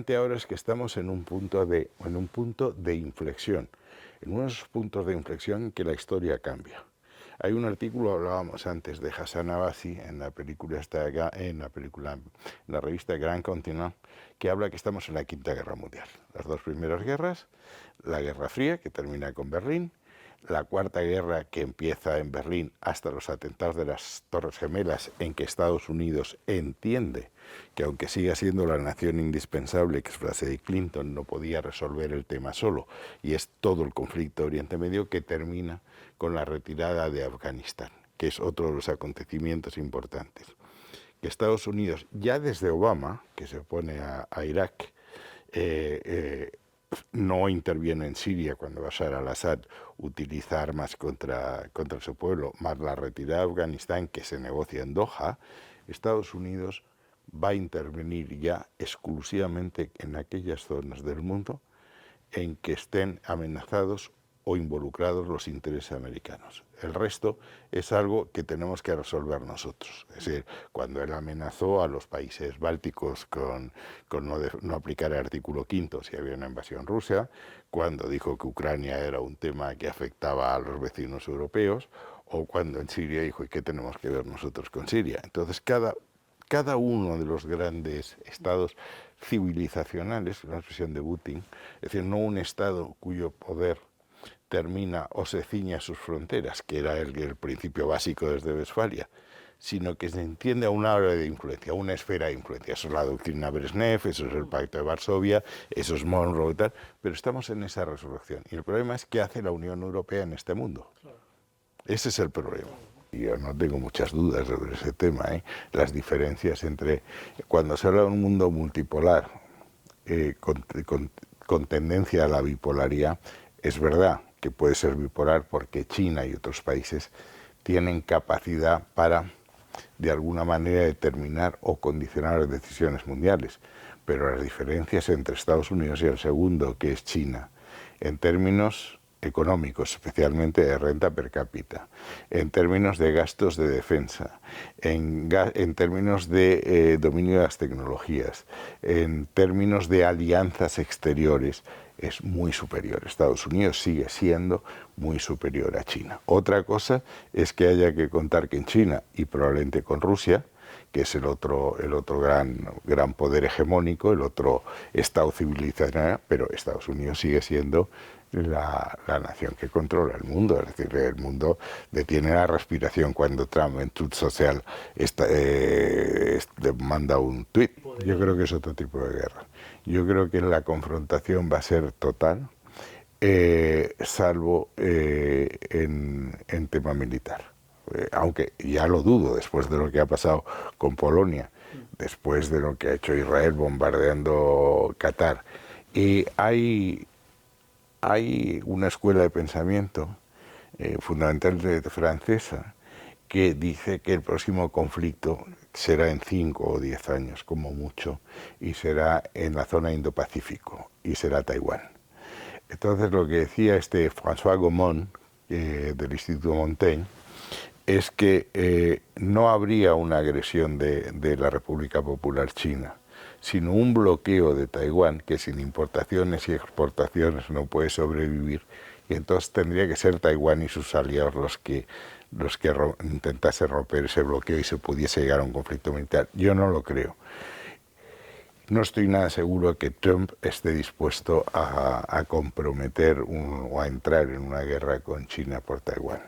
Ahora es que estamos en un punto de inflexión, en unos puntos de inflexión en que la historia cambia. Hay un artículo, hablábamos antes, de Hassan Abbasi en la película, en la revista Grand Continent, que habla que estamos en la Quinta Guerra Mundial. Las dos primeras guerras, la Guerra Fría, que termina con Berlín, la Cuarta Guerra, que empieza en Berlín hasta los atentados de las Torres Gemelas, en que Estados Unidos entiende que aunque siga siendo la nación indispensable, que es frase de Clinton, no podía resolver el tema solo, y es todo el conflicto de Oriente Medio, que termina con la retirada de Afganistán, que es otro de los acontecimientos importantes. Que Estados Unidos, ya desde Obama, que se opone a Irak, no interviene en Siria cuando Bashar al-Assad utiliza armas contra su pueblo, más la retirada de Afganistán que se negocia en Doha, Estados Unidos va a intervenir ya exclusivamente en aquellas zonas del mundo en que estén amenazados o involucrados los intereses americanos. El resto es algo que tenemos que resolver nosotros. Es decir, cuando él amenazó a los países bálticos con no aplicar el artículo 5 si había una invasión rusa, cuando dijo que Ucrania era un tema que afectaba a los vecinos europeos, o cuando en Siria dijo, ¿y qué tenemos que ver nosotros con Siria? Entonces, cada uno de los grandes estados civilizacionales, una expresión de Putin, es decir, no un estado cuyo poder termina o se ciñe a sus fronteras, que era el principio básico desde Westfalia, sino que se entiende a una área de influencia, a una esfera de influencia. Eso es la doctrina Brezhnev, eso es el Pacto de Varsovia, eso es Monroe y tal, pero estamos en esa resurrección. Y el problema es qué hace la Unión Europea en este mundo. Ese es el problema. Yo no tengo muchas dudas sobre ese tema, ¿eh? Las diferencias entre, cuando se habla de un mundo multipolar, con tendencia a la bipolaridad, es verdad que puede ser bipolar porque China y otros países tienen capacidad para, de alguna manera, determinar o condicionar las decisiones mundiales. Pero las diferencias entre Estados Unidos y el segundo, que es China, en términos económicos, especialmente de renta per cápita, en términos de gastos de defensa, en términos de dominio de las tecnologías, en términos de alianzas exteriores, es muy superior. Estados Unidos sigue siendo muy superior a China. Otra cosa es que haya que contar que en China, y probablemente con Rusia, que es el otro gran poder hegemónico, el otro estado civilizacional, pero Estados Unidos sigue siendo la nación que controla el mundo. Es decir, el mundo detiene la respiración cuando Trump en Truth Social manda un tuit. Yo creo que es otro tipo de guerra. Yo creo que la confrontación va a ser total, salvo en tema militar. Aunque ya lo dudo después de lo que ha pasado con Polonia, después de lo que ha hecho Israel bombardeando Qatar. Y hay una escuela de pensamiento fundamentalmente francesa que dice que el próximo conflicto será en 5 o 10 años como mucho, y será en la zona Indo-Pacífico, y será Taiwán. Entonces lo que decía François Gaumont, del Instituto Montaigne, es que no habría una agresión de la República Popular China, sino un bloqueo de Taiwán, que sin importaciones y exportaciones no puede sobrevivir, y entonces tendría que ser Taiwán y sus aliados los que intentasen romper ese bloqueo y se pudiese llegar a un conflicto militar. Yo no lo creo. No estoy nada seguro que Trump esté dispuesto a comprometer o a entrar en una guerra con China por Taiwán.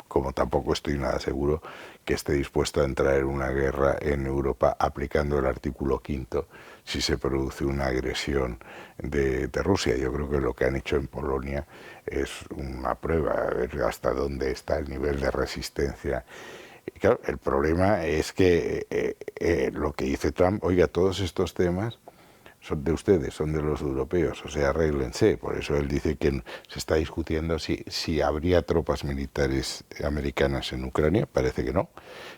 Como tampoco estoy nada seguro que esté dispuesto a entrar en una guerra en Europa aplicando el artículo 5 si se produce una agresión de Rusia. Yo creo que lo que han hecho en Polonia es una prueba, a ver hasta dónde está el nivel de resistencia. Y claro, el problema es que lo que dice Trump, oiga, todos estos temas son de ustedes, son de los europeos, o sea, arréglense. Por eso él dice que se está discutiendo si habría tropas militares americanas en Ucrania, parece que no.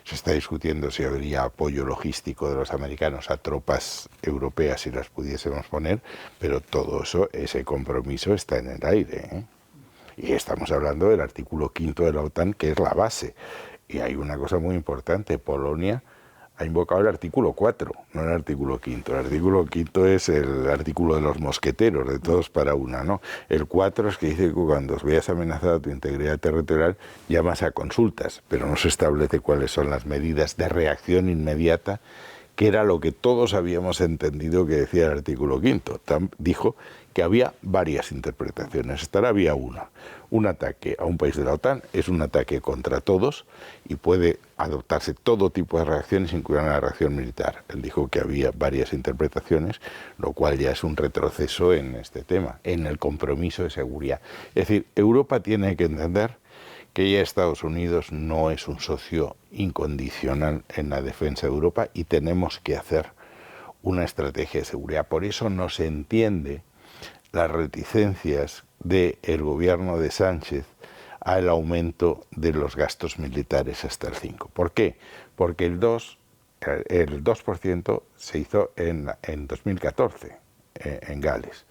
Se está discutiendo si habría apoyo logístico de los americanos a tropas europeas si las pudiésemos poner, pero todo eso, ese compromiso está en el aire, ¿eh? Y estamos hablando del artículo 5 de la OTAN, que es la base. Y hay una cosa muy importante, Polonia ha invocado el artículo 4, no el artículo 5. El artículo 5 es el artículo de los mosqueteros, de todos para una, ¿no? El 4 es que dice que cuando veas amenazada tu integridad territorial, llamas a consultas, pero no se establece cuáles son las medidas de reacción inmediata, que era lo que todos habíamos entendido que decía el artículo 5. Dijo que había varias interpretaciones. Esta había una. Un ataque a un país de la OTAN es un ataque contra todos y puede adoptarse todo tipo de reacciones, incluyendo la reacción militar. Él dijo que había varias interpretaciones, lo cual ya es un retroceso en este tema, en el compromiso de seguridad. Es decir, Europa tiene que entender que ya Estados Unidos no es un socio incondicional en la defensa de Europa y tenemos que hacer una estrategia de seguridad. Por eso no se entiende las reticencias del gobierno de Sánchez al aumento de los gastos militares hasta el 5%. ¿Por qué? Porque el 2% se hizo en 2014 en Gales.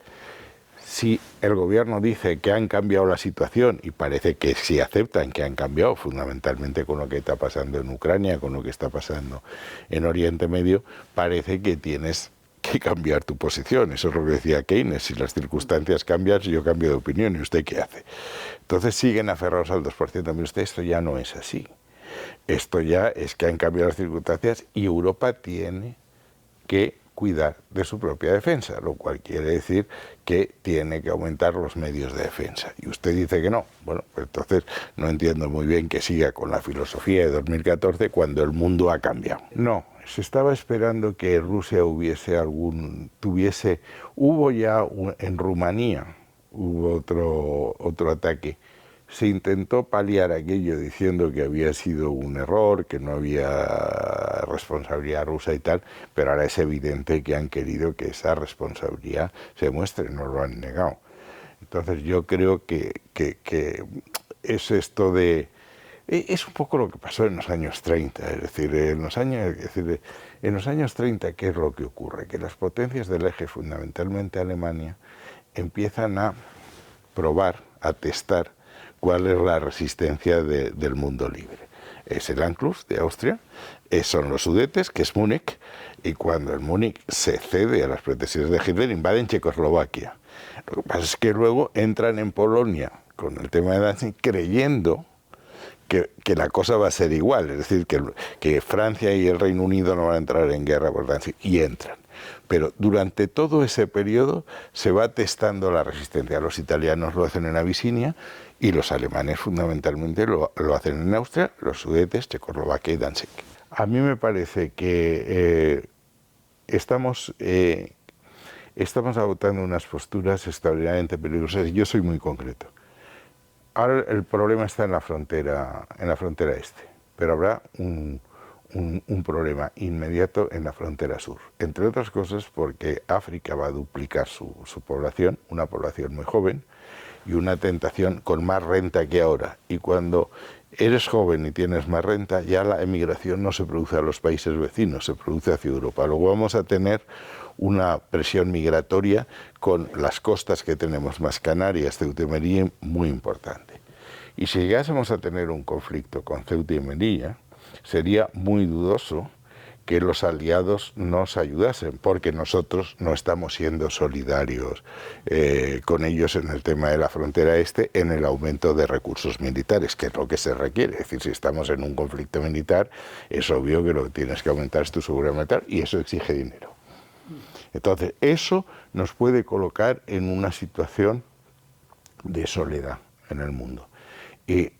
Si el gobierno dice que han cambiado la situación, y parece que sí aceptan que han cambiado, fundamentalmente con lo que está pasando en Ucrania, con lo que está pasando en Oriente Medio, parece que tienes que cambiar tu posición. Eso es lo que decía Keynes: si las circunstancias cambian, yo cambio de opinión, ¿y usted qué hace? Entonces siguen aferrados al 2%. Mire usted, esto ya no es así. Esto ya es que han cambiado las circunstancias y Europa tiene que cuidar de su propia defensa, lo cual quiere decir que tiene que aumentar los medios de defensa. Y usted dice que no. Bueno, pues entonces no entiendo muy bien que siga con la filosofía de 2014 cuando el mundo ha cambiado. No, se estaba esperando que Rusia hubo ya en Rumanía, hubo otro ataque. Se intentó paliar aquello diciendo que había sido un error, que no había responsabilidad rusa y tal, pero ahora es evidente que han querido que esa responsabilidad se muestre, no lo han negado. Entonces yo creo que es esto de... Es un poco lo que pasó en los años 30, es decir, en los años 30, ¿qué es lo que ocurre? Que las potencias del eje, fundamentalmente Alemania, empiezan a probar, a testar cuál es la resistencia del mundo libre. Es el Anschluss de Austria, son los Sudetes, que es Múnich, y cuando el Múnich se cede a las pretensiones de Hitler, invaden Checoslovaquia. Lo que pasa es que luego entran en Polonia con el tema de Danzig, creyendo que la cosa va a ser igual, es decir, que Francia y el Reino Unido no van a entrar en guerra por Danzig, y entran. Pero durante todo ese periodo se va testando la resistencia. Los italianos lo hacen en Abisinia y los alemanes fundamentalmente lo hacen en Austria, los Sudetes, Checoslovaquia y Danzig. A mí me parece que estamos adoptando unas posturas extraordinariamente peligrosas y yo soy muy concreto. Ahora el problema está en la frontera este, pero habrá un problema inmediato en la frontera sur, entre otras cosas porque África va a duplicar su población, una población muy joven y una tentación con más renta que ahora, y cuando eres joven y tienes más renta, ya la emigración no se produce a los países vecinos, se produce hacia Europa. Luego vamos a tener una presión migratoria con las costas que tenemos, más Canarias, Ceuta y Melilla, muy importante. Y si llegásemos a tener un conflicto con Ceuta y Melilla, sería muy dudoso que los aliados nos ayudasen, porque nosotros no estamos siendo solidarios con ellos en el tema de la frontera este, en el aumento de recursos militares, que es lo que se requiere. Es decir, si estamos en un conflicto militar, es obvio que lo que tienes que aumentar es tu seguridad militar, y eso exige dinero. Entonces, eso nos puede colocar en una situación de soledad en el mundo. Y